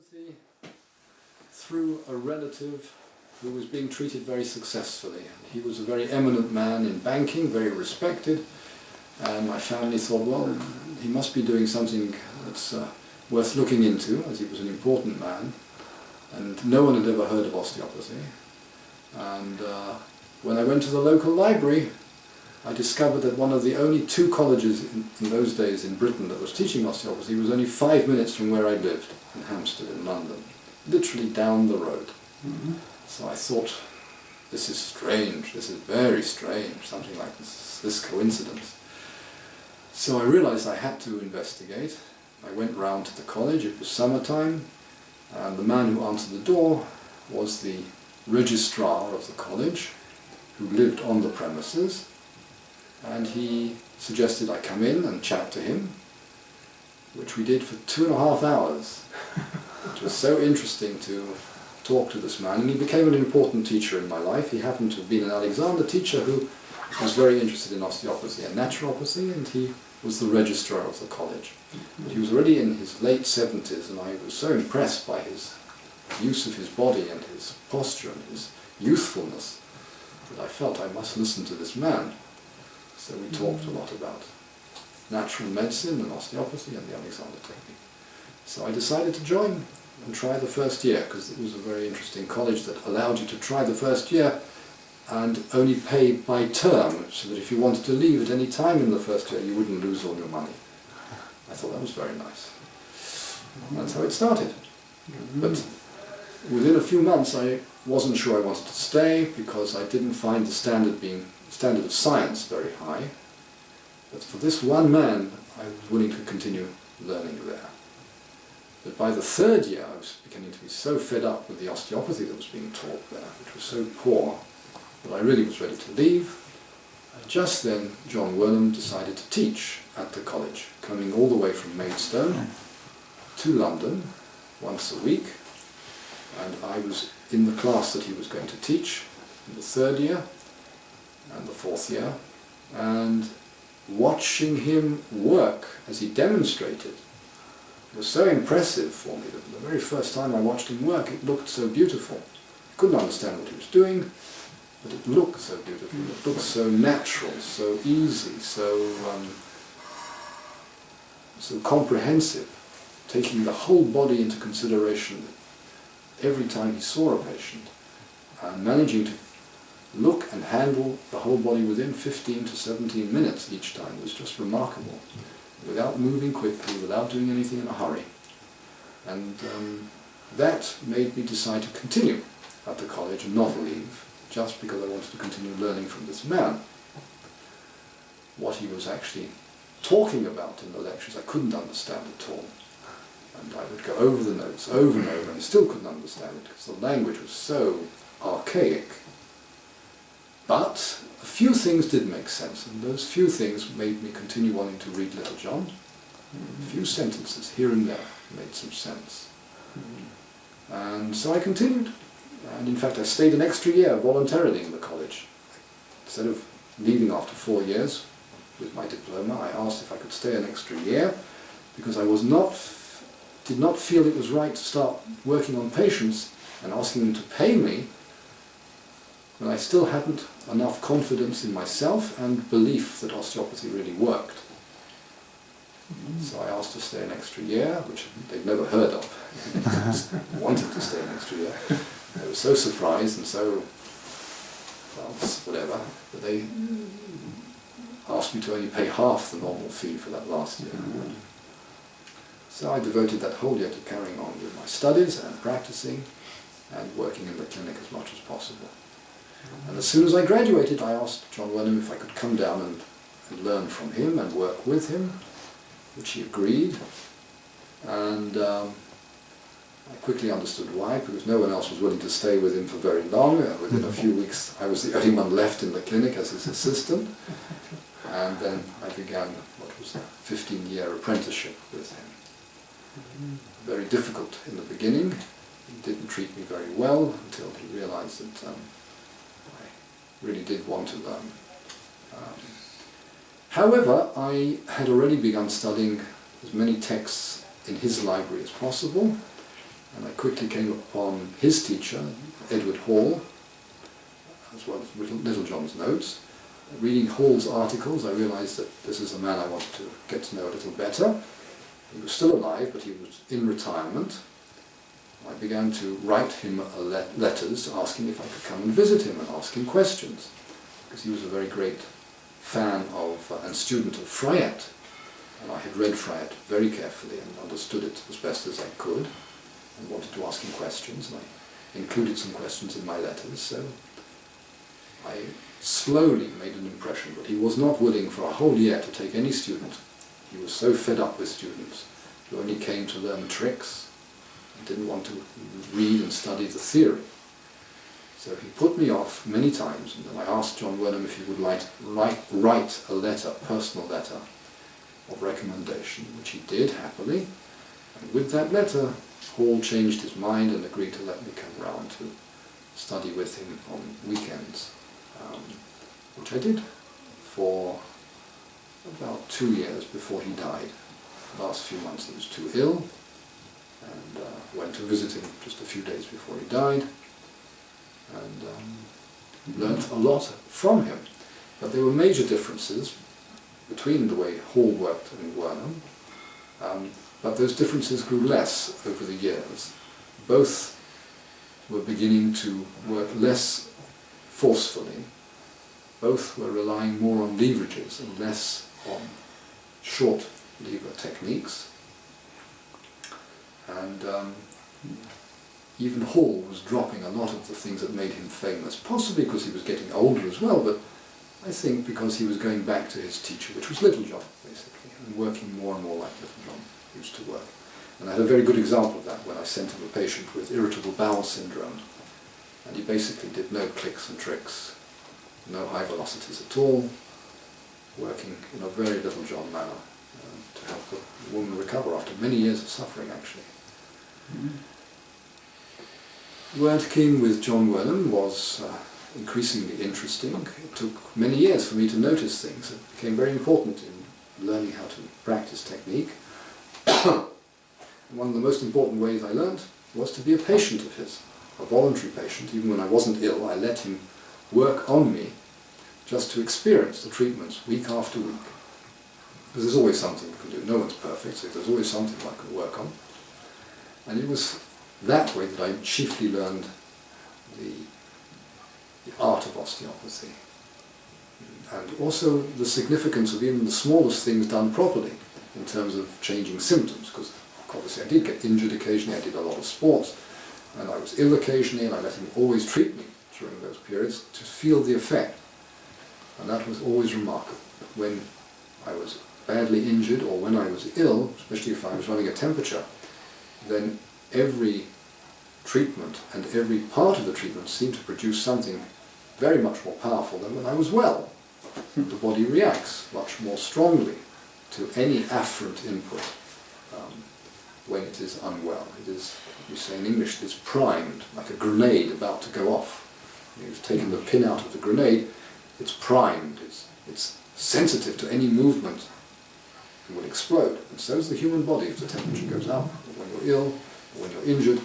osteopathy through a relative who was being treated very successfully. He was a very eminent man in banking, very respected, and my family thought, well, he must be doing something that's worth looking into, as he was an important man, and no one had ever heard of osteopathy. And when I went to the local library, I discovered that one of the only two colleges in those days in Britain that was teaching osteopathy was only 5 minutes from where I lived, in Hampstead in London, literally down the road. Mm-hmm. So I thought, this is strange, this is very strange, something like this coincidence. So I realized I had to investigate. I went round to the college, it was summertime, and the man who answered the door was the registrar of the college, who lived on the premises, and he suggested I come in and chat to him, which we did for 2.5 hours. It was so interesting to talk to this man, and he became an important teacher in my life. He happened to have been an Alexander teacher who was very interested in osteopathy and naturopathy, and he was the registrar of the college. But he was already in his late 70s, and I was so impressed by his use of his body and his posture and his youthfulness that I felt I must listen to this man. So we talked a lot about natural medicine and osteopathy and the Alexander technique. So I decided to join and try the first year, because it was a very interesting college that allowed you to try the first year and only pay by term, so that if you wanted to leave at any time in the first year, you wouldn't lose all your money. I thought that was very nice. That's how it started. But within a few months I wasn't sure I wanted to stay, because I didn't find the standard of science very high. But for this one man, I was willing to continue learning there. But by the third year, I was beginning to be so fed up with the osteopathy that was being taught there, which was so poor, that I really was ready to leave. And just then, John Waldman decided to teach at the college, coming all the way from Maidstone to London once a week. And I was in the class that he was going to teach in the third year and the fourth year, and watching him work as he demonstrated was so impressive for me that the very first time I watched him work, it looked so beautiful. I couldn't understand what he was doing, but it looked so beautiful, it looked so natural, so easy, so comprehensive, taking the whole body into consideration every time he saw a patient, and managing to look and handle the whole body within 15 to 17 minutes each time was just remarkable, without moving quickly, without doing anything in a hurry. And that made me decide to continue at the college and not leave, just because I wanted to continue learning from this man. What he was actually talking about in the lectures I couldn't understand at all. And I would go over the notes over and over and still couldn't understand it, because the language was so archaic. But a few things did make sense, and those few things made me continue wanting to read Little John. A few sentences here and there made some sense. And so I continued, and in fact I stayed an extra year voluntarily in the college. Instead of leaving after 4 years with my diploma, I asked if I could stay an extra year, because I did not feel it was right to start working on patients and asking them to pay me when I still hadn't enough confidence in myself and belief that osteopathy really worked. So I asked to stay an extra year, which they'd never heard of. I just wanted to stay an extra year. They were so surprised and so, well, whatever, that they asked me to only pay half the normal fee for that last year. So I devoted that whole year to carrying on with my studies and practicing and working in the clinic as much as possible. And as soon as I graduated, I asked John Waldman if I could come down and learn from him and work with him, which he agreed. And I quickly understood why, because no one else was willing to stay with him for very long. Within a few weeks, I was the only one left in the clinic as his assistant. And then I began what was a 15-year apprenticeship with him. Very difficult in the beginning. He didn't treat me very well until he realized that I really did want to learn. However, I had already begun studying as many texts in his library as possible, And I quickly came upon his teacher, Edward Hall, as well as Little John's notes. Reading Hall's articles, I realised that this is a man I wanted to get to know a little better. He was still alive, but he was in retirement. I began to write him letters asking if I could come and visit him and ask him questions, because he was a very great fan of and student of Freyet, and I had read Freyet very carefully and understood it as best as I could, and wanted to ask him questions, and I included some questions in my letters, so I slowly made an impression, but he was not willing for a whole year to take any student. He was so fed up with students who only came to learn tricks and didn't want to read and study the theory. So he put me off many times, and then I asked John Wenham if he would write a letter, a personal letter of recommendation, which he did happily, and with that letter Hall changed his mind and agreed to let me come round to study with him on weekends, which I did for about 2 years before he died. The last few months he was too ill, and went to visit him just a few days before he died, and learnt a lot from him. But there were major differences between the way Hall worked and Wenham, but those differences grew less over the years. Both were beginning to work less forcefully. Both were relying more on leverages and less on short lever techniques. And even Hall was dropping a lot of the things that made him famous, possibly because he was getting older as well, but I think because he was going back to his teacher, which was Little John, basically, and working more and more like Little John used to work. And I had a very good example of that when I sent him a patient with irritable bowel syndrome, and he basically did no clicks and tricks, no high velocities at all, working in a very Little John manner to help the woman recover after many years of suffering, actually. Working with John Wenham was increasingly interesting. It took many years for me to notice things. It became very important in learning how to practice technique. One of the most important ways I learned was to be a patient of his, a voluntary patient. Even when I wasn't ill, I let him work on me just to experience the treatments week after week. Because there's always something you can do. No one's perfect, so there's always something I can work on. And it was that way that I chiefly learned the art of osteopathy. And also the significance of even the smallest things done properly in terms of changing symptoms, because obviously I did get injured occasionally, I did a lot of sports, and I was ill occasionally, and I let him always treat me during those periods to feel the effect. And that was always remarkable. When I was badly injured or when I was ill, especially if I was running a temperature, then every treatment and every part of the treatment seemed to produce something very much more powerful than when I was well. The body reacts much more strongly to any afferent input when it is unwell. It is, we say in English, it is primed, like a grenade about to go off. You've taken the pin out of the grenade, it's primed, it's sensitive to any movement, it will explode. And so is the human body if the temperature goes up, or when you're ill, or when you're injured.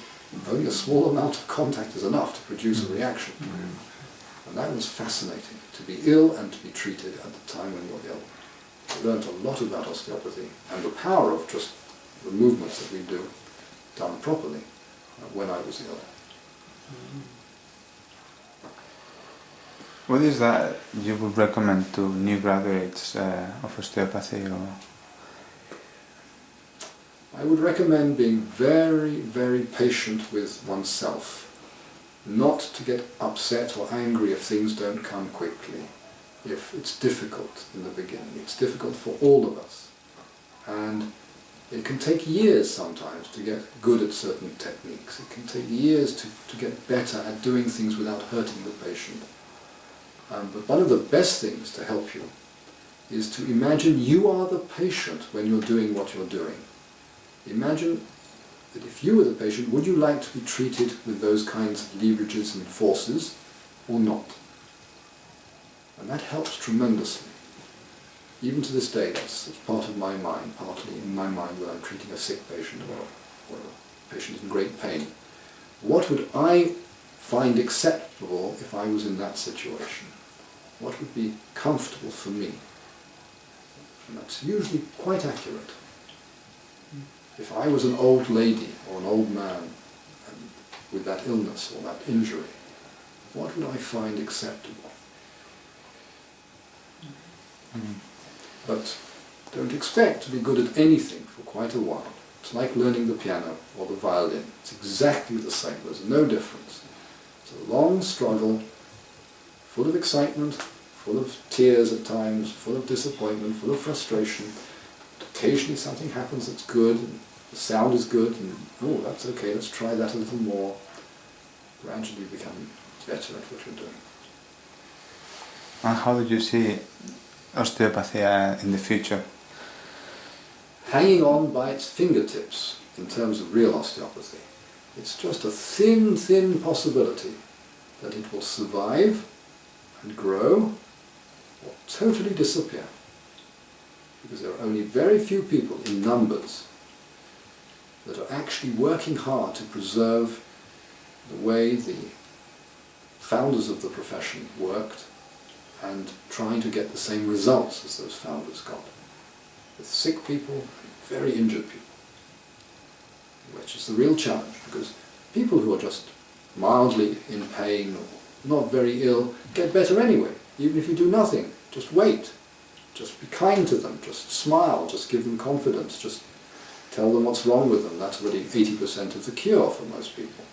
Only a small amount of contact is enough to produce a reaction. And that was fascinating, to be ill and to be treated at the time when you're ill. I learned a lot about osteopathy and the power of just the movements that we do done properly when I was ill. What is that you would recommend to new graduates of osteopathy? Or? I would recommend being very, very patient with oneself. Not to get upset or angry if things don't come quickly, if it's difficult in the beginning. It's difficult for all of us. And it can take years sometimes to get good at certain techniques. It can take years to get better at doing things without hurting the patient. But one of the best things to help you is to imagine you are the patient when you're doing what you're doing. Imagine that if you were the patient, would you like to be treated with those kinds of leverages and forces or not? And that helps tremendously. Even to this day, that's part of my mind, partly in my mind when I'm treating a sick patient or the patient is in great pain. What would I find acceptable if I was in that situation? What would be comfortable for me? And that's usually quite accurate. If I was an old lady or an old man with that illness or that injury, what would I find acceptable? But don't expect to be good at anything for quite a while. It's like learning the piano or the violin. It's exactly the same. There's no difference. It's a long struggle, full of excitement, full of tears at times, full of disappointment, full of frustration. Occasionally something happens that's good, and the sound is good, and oh, that's okay, let's try that a little more. Gradually become better at what you're doing. And how do you see osteopathy in the future? Hanging on by its fingertips in terms of real osteopathy. It's just a thin, thin possibility that it will survive and grow or totally disappear. Because there are only very few people in numbers that are actually working hard to preserve the way the founders of the profession worked and trying to get the same results as those founders got. With sick people and very injured people, which is the real challenge, because people who are just mildly in pain or not very ill get better anyway, even if you do nothing. Just wait, just be kind to them, just smile, just give them confidence, just tell them what's wrong with them. That's already 80% of the cure for most people.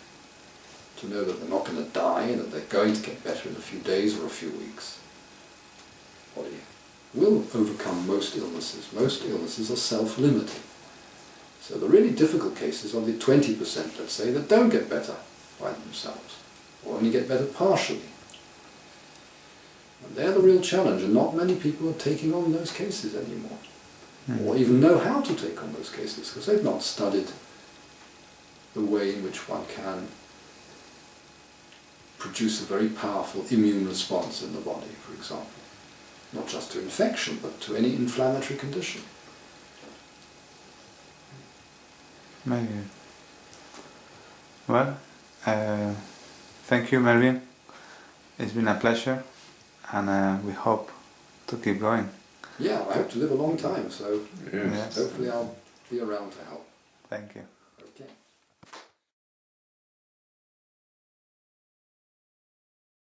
To know that they're not going to die and that they're going to get better in a few days or a few weeks. Body will overcome most illnesses. Most illnesses are self-limiting. So the really difficult cases are the 20%, let's say, that don't get better by themselves, or only get better partially. And they're the real challenge, and not many people are taking on those cases anymore, or even know how to take on those cases, because they've not studied the way in which one can produce a very powerful immune response in the body, for example. Not just to infection, but to any inflammatory condition. Maybe. Well, thank you, Mervyn. It's been a pleasure, and we hope to keep going. Yeah, I hope to live a long time, so Yes. hopefully I'll be around to help. Thank you.